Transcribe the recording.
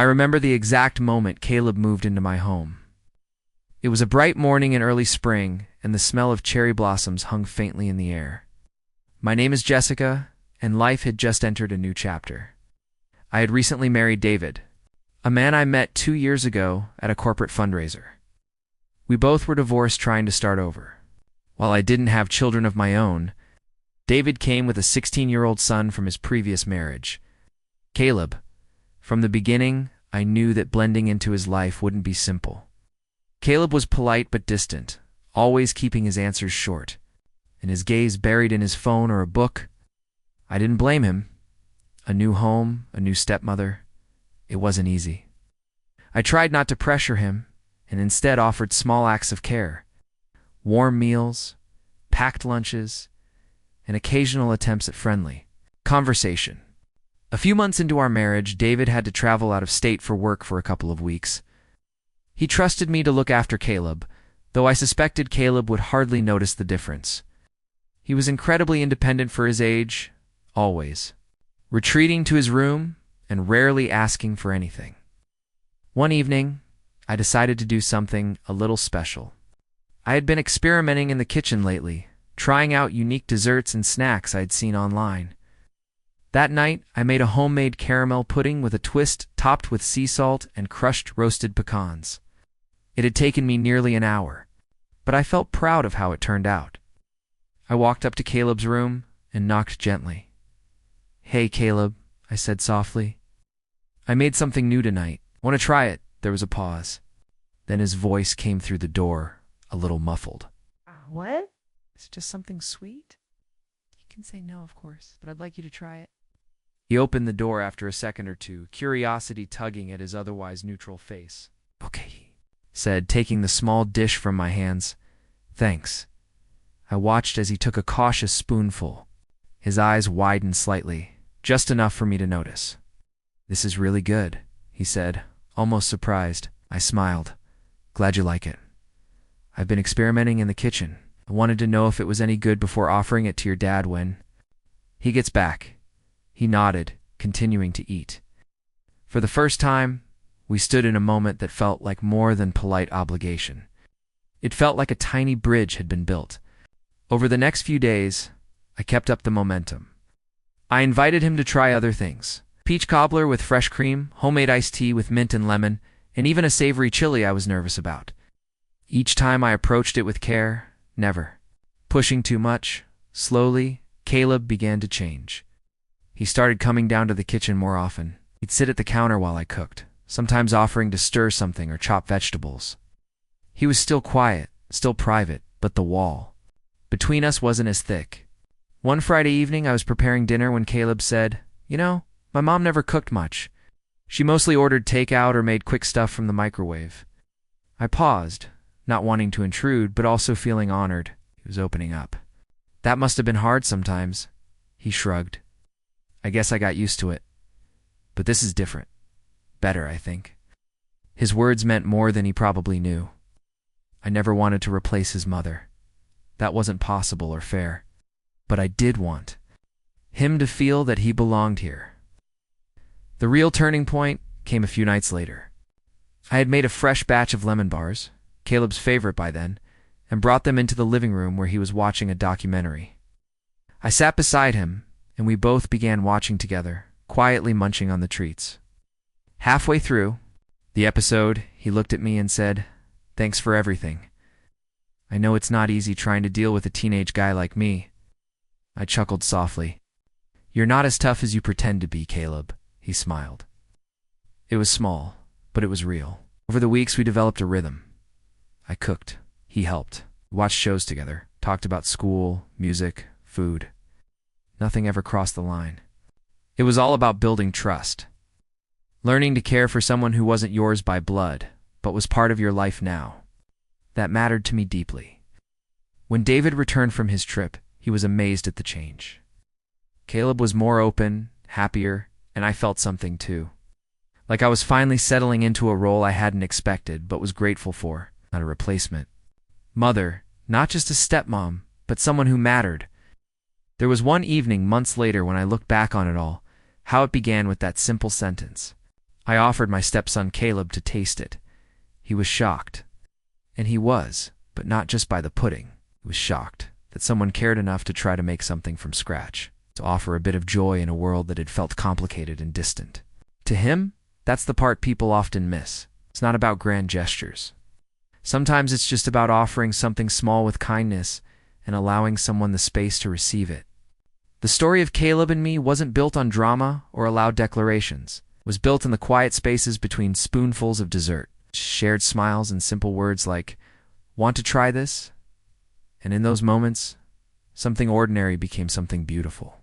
I remember the exact moment Caleb moved into my home. It was a bright morning in early spring, and the smell of cherry blossoms hung faintly in the air. My name is Jessica, and life had just entered a new chapter. I had recently married David, a man I met 2 years ago at a corporate fundraiser. We both were divorced, trying to start over. While I didn't have children of my own, David came with a 16-year-old son from his previous marriage. Caleb. From the beginning, I knew that blending into his life wouldn't be simple. Caleb was polite but distant, always keeping his answers short, and his gaze buried in his phone or a book. I didn't blame him. A new home, a new stepmother. It wasn't easy. I tried not to pressure him, and instead offered small acts of care. Warm meals, packed lunches, and occasional attempts at friendly conversation. A few months into our marriage, David had to travel out of state for work for a couple of weeks. He trusted me to look after Caleb, though I suspected Caleb would hardly notice the difference. He was incredibly independent for his age, always, retreating to his room and rarely asking for anything. One evening, I decided to do something a little special. I had been experimenting in the kitchen lately, trying out unique desserts and snacks I'd seen online. That night, I made a homemade caramel pudding with a twist topped with sea salt and crushed roasted pecans. It had taken me nearly an hour, but I felt proud of how it turned out. I walked up to Caleb's room and knocked gently. "Hey, Caleb," I said softly. "I made something new tonight. Want to try it?" There was a pause. Then his voice came through the door, a little muffled. What? "Is it just something sweet?" "You can say no, of course, but I'd like you to try it." He opened the door after a second or two, curiosity tugging at his otherwise neutral face. "Okay," he said, taking the small dish from my hands. "Thanks." I watched as he took a cautious spoonful. His eyes widened slightly, just enough for me to notice. "This is really good," he said, almost surprised. I smiled. "Glad you like it. I've been experimenting in the kitchen. I wanted to know if it was any good before offering it to your dad when he gets back." He nodded, continuing to eat. For the first time, we stood in a moment that felt like more than polite obligation. It felt like a tiny bridge had been built. Over the next few days, I kept up the momentum. I invited him to try other things. Peach cobbler with fresh cream, homemade iced tea with mint and lemon, and even a savory chili I was nervous about. Each time I approached it with care, never pushing too much. Slowly, Caleb began to change. He started coming down to the kitchen more often. He'd sit at the counter while I cooked, sometimes offering to stir something or chop vegetables. He was still quiet, still private, but the wall between us wasn't as thick. One Friday evening, I was preparing dinner when Caleb said, "You know, my mom never cooked much. She mostly ordered takeout or made quick stuff from the microwave." I paused, not wanting to intrude, but also feeling honored. He was opening up. "That must have been hard sometimes." He shrugged. "I guess I got used to it. But this is different. Better, I think." His words meant more than he probably knew. I never wanted to replace his mother. That wasn't possible or fair. But I did want him to feel that he belonged here. The real turning point came a few nights later. I had made a fresh batch of lemon bars, Caleb's favorite by then, and brought them into the living room where he was watching a documentary. I sat beside him, and we both began watching together, quietly munching on the treats. Halfway through the episode, he looked at me and said, "Thanks for everything. I know it's not easy trying to deal with a teenage guy like me." I chuckled softly. "You're not as tough as you pretend to be, Caleb," he smiled. It was small, but it was real. Over the weeks, we developed a rhythm. I cooked. He helped. We watched shows together, talked about school, music, food. Nothing ever crossed the line. It was all about building trust. Learning to care for someone who wasn't yours by blood, but was part of your life now. That mattered to me deeply. When David returned from his trip, he was amazed at the change. Caleb was more open, happier, and I felt something too. Like I was finally settling into a role I hadn't expected, but was grateful for. Not a replacement. Mother, not just a stepmom, but someone who mattered. There was one evening months later when I looked back on it all, how it began with that simple sentence. I offered my stepson Caleb to taste it. He was shocked. And he was, but not just by the pudding. He was shocked that someone cared enough to try to make something from scratch, to offer a bit of joy in a world that had felt complicated and distant. To him, that's the part people often miss. It's not about grand gestures. Sometimes it's just about offering something small with kindness and allowing someone the space to receive it. The story of Caleb and me wasn't built on drama or loud declarations. It was built in the quiet spaces between spoonfuls of dessert, shared smiles and simple words like, "Want to try this?" And in those moments, something ordinary became something beautiful.